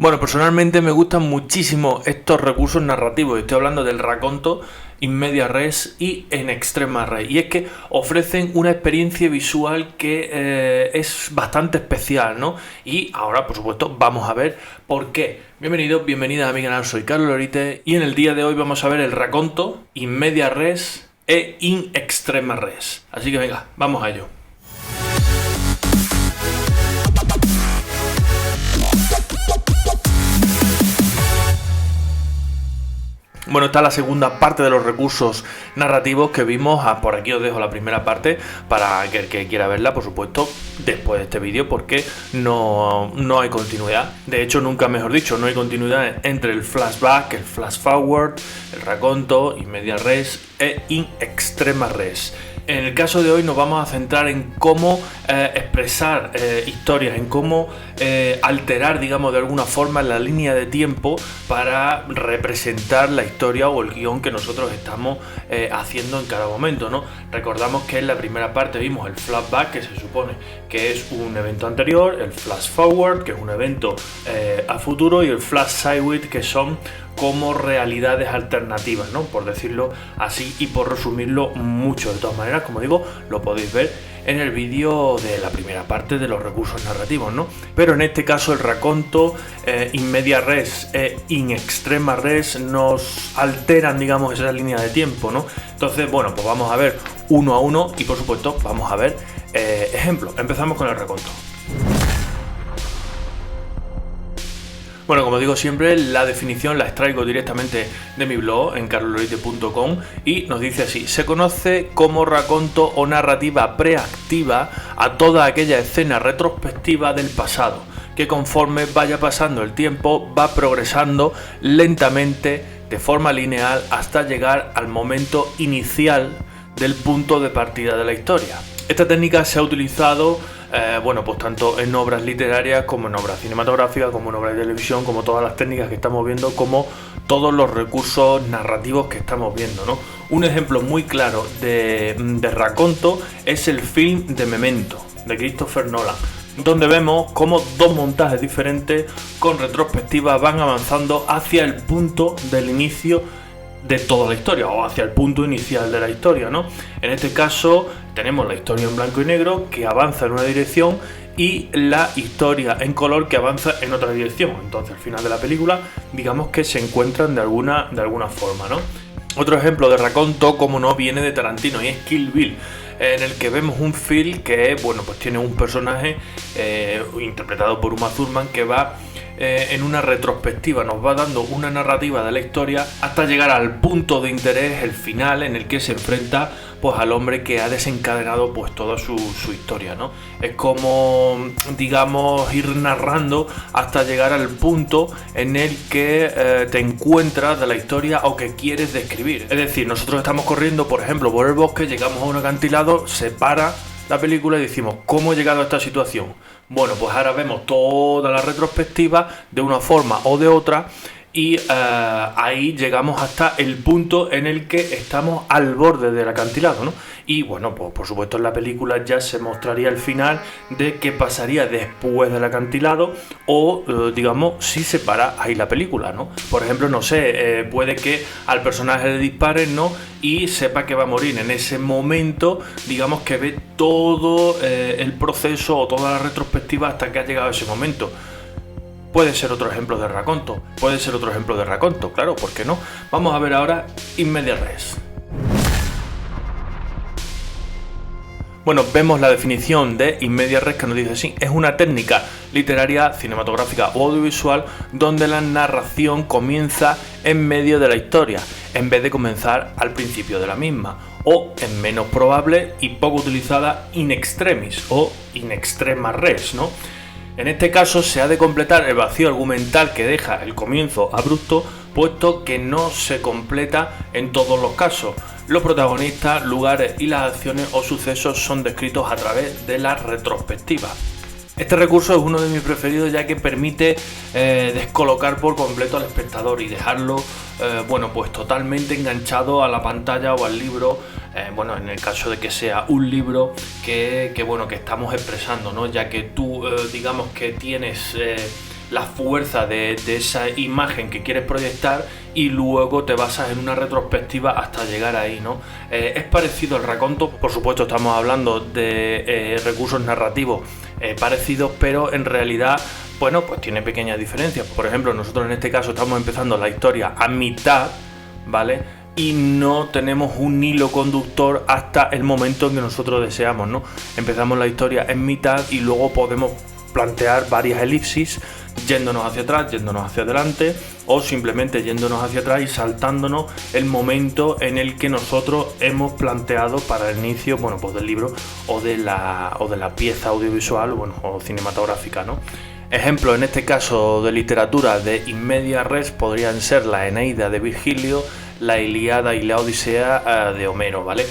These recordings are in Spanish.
Bueno, personalmente me gustan muchísimo estos recursos narrativos. Estoy hablando del racconto, in media res y en extrema res. Y es que ofrecen una experiencia visual que es bastante especial, ¿no? Y ahora, por supuesto, vamos a ver por qué. Bienvenidos, bienvenidas a mi canal, soy Carlos Lorite y en el día de hoy vamos a ver el racconto, in media res e in extrema res. Así que venga, vamos a ello. Bueno, está la segunda parte de los recursos narrativos que vimos. Por aquí os dejo la primera parte para que el que quiera verla, por supuesto, después de este vídeo, porque no hay continuidad. De hecho, nunca mejor dicho, no hay continuidad entre el flashback, el flash forward, el racconto, in media res e in extrema res. En el caso de hoy nos vamos a centrar en cómo expresar historias, en cómo alterar, digamos, de alguna forma la línea de tiempo para representar la historia o el guión que nosotros estamos haciendo en cada momento, ¿no? Recordamos que en la primera parte vimos el flashback, que se supone que es un evento anterior, el flash forward, que es un evento a futuro, y el flash sideways, que son como realidades alternativas, ¿no? Por decirlo así y por resumirlo mucho. De todas maneras, como digo, lo podéis ver en el vídeo de la primera parte de los recursos narrativos, ¿no? Pero en este caso el racconto, in media res e in extrema res nos alteran, digamos, esa línea de tiempo, ¿no? Entonces, bueno, pues vamos a ver uno a uno y por supuesto vamos a ver ejemplos. Empezamos con el racconto. Bueno, como digo siempre, la definición la extraigo directamente de mi blog en carloslorite.com y nos dice así: se conoce como racconto o narrativa preactiva a toda aquella escena retrospectiva del pasado, que conforme vaya pasando el tiempo va progresando lentamente de forma lineal hasta llegar al momento inicial del punto de partida de la historia. Esta técnica se ha utilizado bueno, pues tanto en obras literarias como en obras cinematográficas, como en obras de televisión, como todas las técnicas que estamos viendo, como todos los recursos narrativos que estamos viendo, ¿no? Un ejemplo muy claro de racconto es el film de Memento, de Christopher Nolan, donde vemos cómo dos montajes diferentes con retrospectiva van avanzando hacia el punto del inicio de toda la historia, o hacia el punto inicial de la historia, ¿no? En este caso tenemos la historia en blanco y negro que avanza en una dirección y la historia en color que avanza en otra dirección. Entonces al final de la película, digamos que se encuentran de alguna forma, ¿no? Otro ejemplo de racconto, como no, viene de Tarantino y es Kill Bill, en el que vemos un film que, bueno, pues tiene un personaje interpretado por Uma Thurman que va en una retrospectiva, nos va dando una narrativa de la historia hasta llegar al punto de interés, el final, en el que se enfrenta pues al hombre que ha desencadenado pues toda su historia, ¿no? Es como, digamos, ir narrando hasta llegar al punto en el que te encuentras de la historia o que quieres describir. Es decir, nosotros estamos corriendo, por ejemplo, por el bosque, llegamos a un acantilado, se para la película y decimos, ¿cómo he llegado a esta situación? Bueno, pues ahora vemos toda la retrospectiva de una forma o de otra y ahí llegamos hasta el punto en el que estamos al borde del acantilado, ¿no? Y bueno, pues por supuesto en la película ya se mostraría el final de qué pasaría después del acantilado o, digamos, si se para ahí la película, ¿no? Por ejemplo, no sé, puede que al personaje le disparen, ¿no? Y sepa que va a morir. En ese momento, digamos que ve todo el proceso o toda la retrospectiva hasta que ha llegado ese momento. Puede ser otro ejemplo de racconto, claro, ¿por qué no? Vamos a ver ahora in media res. Bueno, vemos la definición de in media res que nos dice así: es una técnica literaria, cinematográfica o audiovisual donde la narración comienza en medio de la historia, en vez de comenzar al principio de la misma, o en menos probable y poco utilizada in extremis o in extrema res, ¿no? En este caso se ha de completar el vacío argumental que deja el comienzo abrupto, puesto que no se completa en todos los casos. Los protagonistas, lugares y las acciones o sucesos son descritos a través de la retrospectiva. Este recurso es uno de mis preferidos, ya que permite descolocar por completo al espectador y dejarlo bueno, pues totalmente enganchado a la pantalla o al libro, bueno, en el caso de que sea un libro que bueno, que estamos expresando, ¿no? Ya que tú digamos que tienes la fuerza de esa imagen que quieres proyectar y luego te basas en una retrospectiva hasta llegar ahí, ¿no? Es parecido al raconto, por supuesto estamos hablando de recursos narrativos parecidos, pero en realidad, bueno, pues tiene pequeñas diferencias. Por ejemplo, nosotros en este caso estamos empezando la historia a mitad, ¿vale? Y no tenemos un hilo conductor hasta el momento en que nosotros deseamos, ¿no? Empezamos la historia en mitad y luego podemos plantear varias elipsis, yéndonos hacia atrás, yéndonos hacia adelante, o simplemente yéndonos hacia atrás y saltándonos el momento en el que nosotros hemos planteado para el inicio, bueno, pues del libro o de la pieza audiovisual, bueno, o cinematográfica, ¿no? Ejemplos en este caso de literatura de in media res podrían ser la Eneida de Virgilio, la Ilíada y la Odisea de Homero, ¿vale?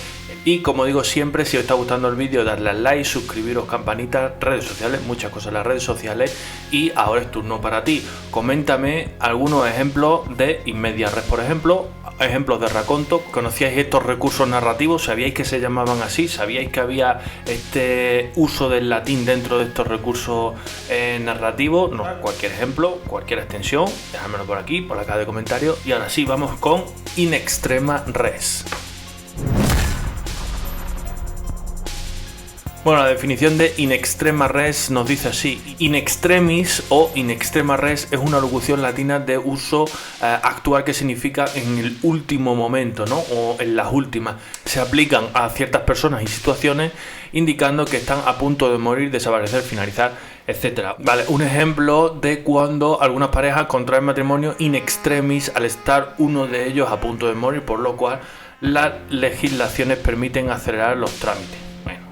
Y como digo siempre, si os está gustando el vídeo, darle al like, suscribiros, campanita, redes sociales, muchas cosas en las redes sociales. Y ahora es turno para ti. Coméntame algunos ejemplos de in media res, por ejemplo, ejemplos de raconto. ¿Conocíais estos recursos narrativos? ¿Sabíais que se llamaban así? ¿Sabíais que había este uso del latín dentro de estos recursos narrativos? No, cualquier ejemplo, cualquier extensión, dejádmelo por aquí, por la caja de comentarios. Y ahora sí, vamos con in extrema res. Bueno, la definición de in extrema res nos dice así: in extremis o in extrema res es una locución latina de uso actual que significa en el último momento, ¿no? O en las últimas. Se aplican a ciertas personas y situaciones indicando que están a punto de morir, desaparecer, finalizar, etcétera. Vale, un ejemplo de cuando algunas parejas contraen matrimonio in extremis al estar uno de ellos a punto de morir, por lo cual las legislaciones permiten acelerar los trámites.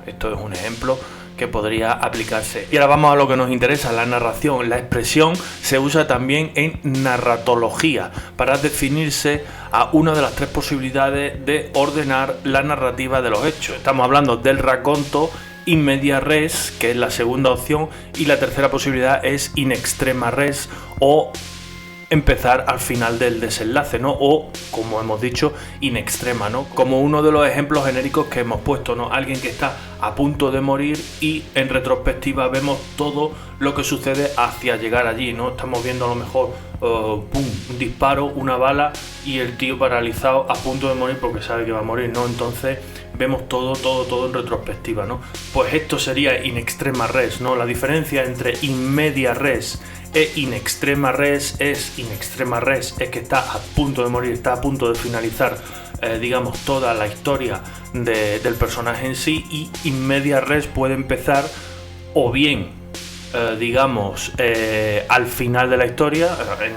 Esto es un ejemplo que podría aplicarse. Y ahora vamos a lo que nos interesa, la narración. La expresión se usa también en narratología para definirse a una de las tres posibilidades de ordenar la narrativa de los hechos. Estamos hablando del raconto in media res, que es la segunda opción, y la tercera posibilidad es in extrema res, o empezar al final del desenlace, ¿no? O, como hemos dicho, in extrema, ¿no? Como uno de los ejemplos genéricos que hemos puesto, ¿no? Alguien que está a punto de morir y en retrospectiva vemos todo lo que sucede hacia llegar allí, ¿no? Estamos viendo a lo mejor ¡pum!, un disparo, una bala y el tío paralizado a punto de morir porque sabe que va a morir, ¿no? Entonces vemos todo en retrospectiva, ¿no? Pues esto sería in extrema res, ¿no? La diferencia entre in media res e in extrema res es que está a punto de morir, está a punto de finalizar digamos toda la historia del personaje en sí, y in media res puede empezar o bien digamos al final de la historia,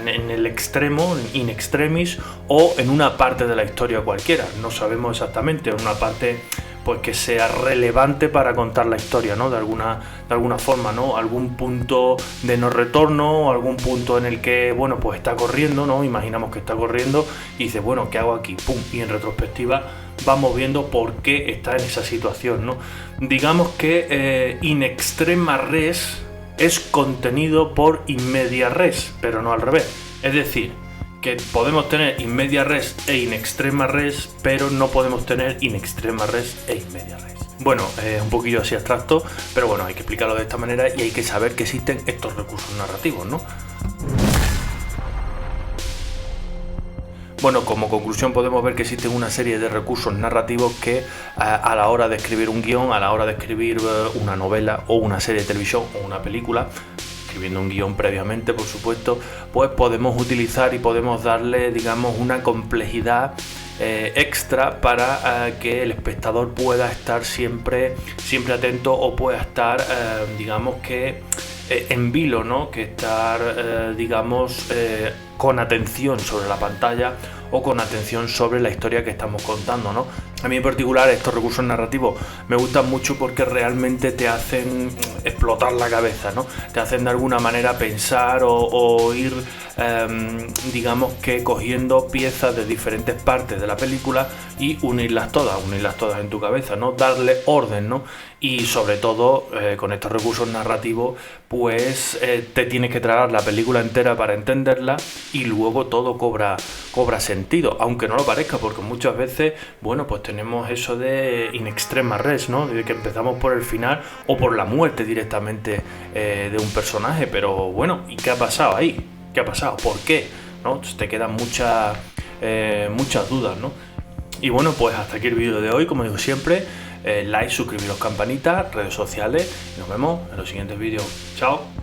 en el extremo, in extremis, o en una parte de la historia cualquiera, no sabemos exactamente, en una parte pues que sea relevante para contar la historia, ¿no? De alguna forma, ¿no? Algún punto de no retorno, algún punto en el que, bueno, pues está corriendo, ¿no? Imaginamos que está corriendo y dice, bueno, ¿qué hago aquí? Pum, y en retrospectiva vamos viendo por qué está en esa situación, ¿no? Digamos que in extrema res es contenido por in media res, pero no al revés. Es decir, que podemos tener in media res e in extrema res, pero no podemos tener in extrema res e in media res. Bueno, es un poquillo así abstracto, pero bueno, hay que explicarlo de esta manera y hay que saber que existen estos recursos narrativos, ¿no? Bueno, como conclusión podemos ver que existen una serie de recursos narrativos que a la hora de escribir un guión, a la hora de escribir una novela o una serie de televisión o una película, escribiendo un guión previamente, por supuesto, pues podemos utilizar y podemos darle, digamos, una complejidad extra para que el espectador pueda estar siempre atento o pueda estar, digamos que en vilo, ¿no? Que estar, digamos, con atención sobre la pantalla o con atención sobre la historia que estamos contando, ¿no? A mí en particular estos recursos narrativos me gustan mucho porque realmente te hacen explotar la cabeza, ¿no? Te hacen de alguna manera pensar o ir digamos que cogiendo piezas de diferentes partes de la película y unirlas todas en tu cabeza, ¿no? Darle orden, ¿no? Y sobre todo con estos recursos narrativos, pues te tienes que tragar la película entera para entenderla y luego todo cobra sentido, aunque no lo parezca, porque muchas veces, bueno, pues tenemos eso de in extrema res, ¿no? De que empezamos por el final o por la muerte directamente de un personaje, pero bueno, ¿y qué ha pasado ahí? ¿Qué ha pasado? ¿Por qué? ¿No? Te quedan muchas dudas, ¿no? Y bueno, pues hasta aquí el vídeo de hoy, como digo siempre, like, suscribiros, campanita, redes sociales, y nos vemos en los siguientes vídeos. ¡Chao!